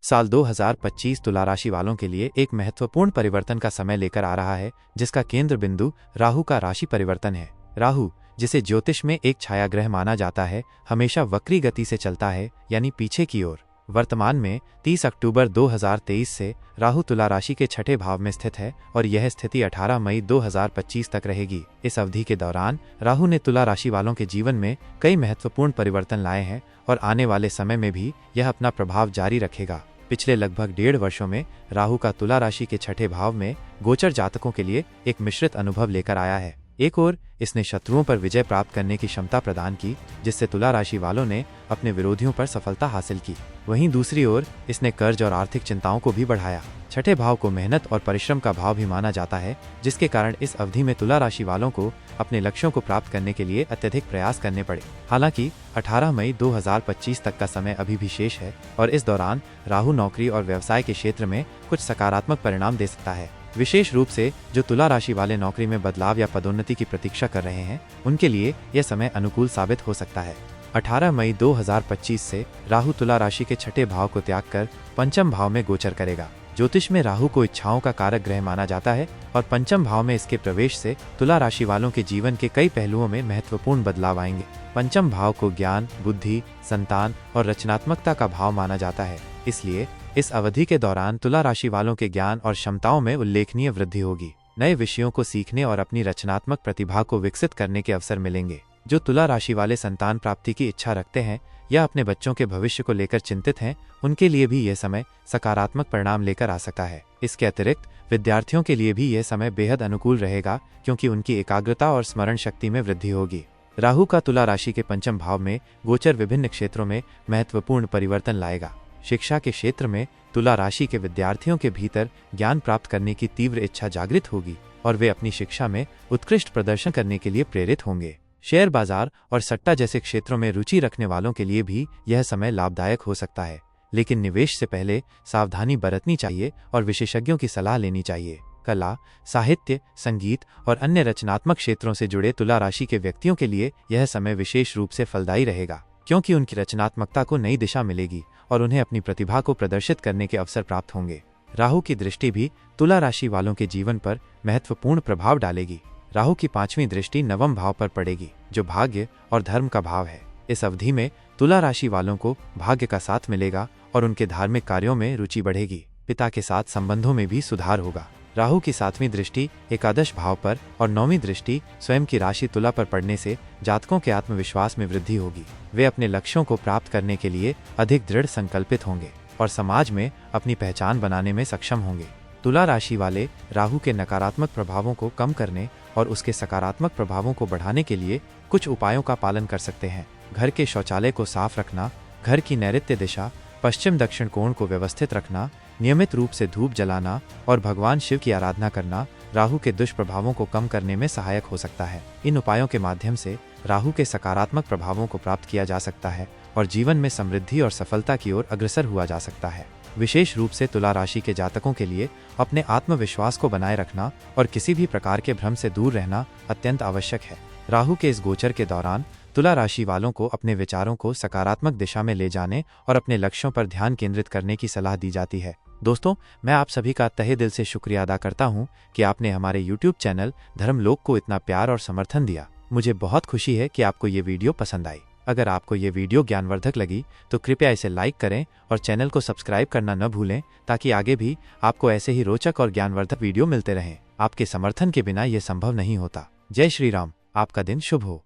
साल 2025 तुला राशि वालों के लिए एक महत्वपूर्ण परिवर्तन का समय लेकर आ रहा है, जिसका केंद्र बिंदु राहु का राशि परिवर्तन है। राहु, जिसे ज्योतिष में एक छाया ग्रह माना जाता है, हमेशा वक्री गति से चलता है, यानी पीछे की ओर। वर्तमान में 30 अक्टूबर 2023 से राहु तुला राशि के छठे भाव में स्थित है और यह स्थिति 18 मई 2025 तक रहेगी। इस अवधि के दौरान राहु ने तुला राशि वालों के जीवन में कई महत्वपूर्ण परिवर्तन लाए हैं और आने वाले समय में भी यह अपना प्रभाव जारी रखेगा। पिछले लगभग 1.5 वर्षों में राहु का तुला राशि के छठे भाव में गोचर जातकों के लिए एक मिश्रित अनुभव लेकर आया है। एक ओर इसने शत्रुओं पर विजय प्राप्त करने की क्षमता प्रदान की, जिससे तुला राशि वालों ने अपने विरोधियों पर सफलता हासिल की। वहीं दूसरी ओर इसने कर्ज और आर्थिक चिंताओं को भी बढ़ाया। छठे भाव को मेहनत और परिश्रम का भाव भी माना जाता है, जिसके कारण इस अवधि में तुला राशि वालों को अपने लक्ष्यों को प्राप्त करने के लिए अत्यधिक प्रयास करने पड़े। हालांकि 18 मई 2025 तक का समय अभी भी शेष है और इस दौरान राहु नौकरी और व्यवसाय के क्षेत्र में कुछ सकारात्मक परिणाम दे सकता है। विशेष रूप से जो तुला राशि वाले नौकरी में बदलाव या पदोन्नति की प्रतीक्षा कर रहे हैं, उनके लिए यह समय अनुकूल साबित हो सकता है। 18 मई 2025 से राहु तुला राशि के छठे भाव को त्याग कर पंचम भाव में गोचर करेगा। ज्योतिष में राहु को इच्छाओं का कारक ग्रह माना जाता है और पंचम भाव में इसके प्रवेश से तुला राशि वालों के जीवन के कई पहलुओं में महत्वपूर्ण बदलाव आएंगे। पंचम भाव को ज्ञान, बुद्धि, संतान और रचनात्मकता का भाव माना जाता है, इसलिए इस अवधि के दौरान तुला राशि वालों के ज्ञान और क्षमताओं में उल्लेखनीय वृद्धि होगी। नए विषयों को सीखने और अपनी रचनात्मक प्रतिभा को विकसित करने के अवसर मिलेंगे। जो तुला राशि वाले संतान प्राप्ति की इच्छा रखते हैं या अपने बच्चों के भविष्य को लेकर चिंतित हैं, उनके लिए भी यह समय सकारात्मक परिणाम लेकर आ सकता है। इसके अतिरिक्त विद्यार्थियों के लिए भी यह समय बेहद अनुकूल रहेगा, क्योंकि उनकी एकाग्रता और स्मरण शक्ति में वृद्धि होगी। राहु का तुला राशि के पंचम भाव में गोचर विभिन्न क्षेत्रों में महत्वपूर्ण परिवर्तन लाएगा। शिक्षा के क्षेत्र में तुला राशि के विद्यार्थियों के भीतर ज्ञान प्राप्त करने की तीव्र इच्छा जागृत होगी और वे अपनी शिक्षा में उत्कृष्ट प्रदर्शन करने के लिए प्रेरित होंगे। शेयर बाजार और सट्टा जैसे क्षेत्रों में रुचि रखने वालों के लिए भी यह समय लाभदायक हो सकता है, लेकिन निवेश से पहले सावधानी बरतनी चाहिए और विशेषज्ञों की सलाह लेनी चाहिए। कला, साहित्य, संगीत और अन्य रचनात्मक क्षेत्रों से जुड़े तुला राशि के व्यक्तियों के लिए यह समय विशेष रूप से फलदायी रहेगा, क्योंकि उनकी रचनात्मकता को नई दिशा मिलेगी और उन्हें अपनी प्रतिभा को प्रदर्शित करने के अवसर प्राप्त होंगे। राहु की दृष्टि भी तुला राशि वालों के जीवन पर महत्वपूर्ण प्रभाव डालेगी। राहु की 5वीं दृष्टि नवम भाव पर पड़ेगी, जो भाग्य और धर्म का भाव है। इस अवधि में तुला राशि वालों को भाग्य का साथ मिलेगा और उनके धार्मिक कार्यों में रुचि बढ़ेगी। पिता के साथ संबंधों में भी सुधार होगा। राहु की 7वीं दृष्टि एकादश भाव पर और 9वीं दृष्टि स्वयं की राशि तुला पर पड़ने से जातकों के आत्मविश्वास में वृद्धि होगी। वे अपने लक्ष्यों को प्राप्त करने के लिए अधिक दृढ़ संकल्पित होंगे और समाज में अपनी पहचान बनाने में सक्षम होंगे। तुला राशि वाले राहु के नकारात्मक प्रभावों को कम करने और उसके सकारात्मक प्रभावों को बढ़ाने के लिए कुछ उपायों का पालन कर सकते हैं। घर के शौचालय को साफ रखना, घर की नैऋत्य दिशा पश्चिम दक्षिण कोण को व्यवस्थित रखना, नियमित रूप से धूप जलाना और भगवान शिव की आराधना करना राहु के दुष्प्रभावों को कम करने में सहायक हो सकता है। इन उपायों के माध्यम से राहु के सकारात्मक प्रभावों को प्राप्त किया जा सकता है और जीवन में समृद्धि और सफलता की ओर अग्रसर हुआ जा सकता है। विशेष रूप से तुला राशि के जातकों के लिए अपने आत्मविश्वास को बनाए रखना और किसी भी प्रकार के भ्रम से दूर रहना अत्यंत आवश्यक है। राहु के इस गोचर के दौरान तुला राशि वालों को अपने विचारों को सकारात्मक दिशा में ले जाने और अपने लक्ष्यों पर ध्यान केंद्रित करने की सलाह दी जाती है। दोस्तों, मैं आप सभी का तहे दिल से शुक्रिया अदा करता हूं कि आपने हमारे YouTube चैनल धर्मलोक को इतना प्यार और समर्थन दिया। मुझे बहुत खुशी है कि आपको ये वीडियो पसंद आई। अगर आपको ये वीडियो ज्ञानवर्धक लगी तो कृपया इसे लाइक करें और चैनल को सब्सक्राइब करना न भूलें, ताकि आगे भी आपको ऐसे ही रोचक और ज्ञानवर्धक वीडियो मिलते रहें। आपके समर्थन के बिना ये संभव नहीं होता। जय श्री राम। आपका दिन शुभ हो।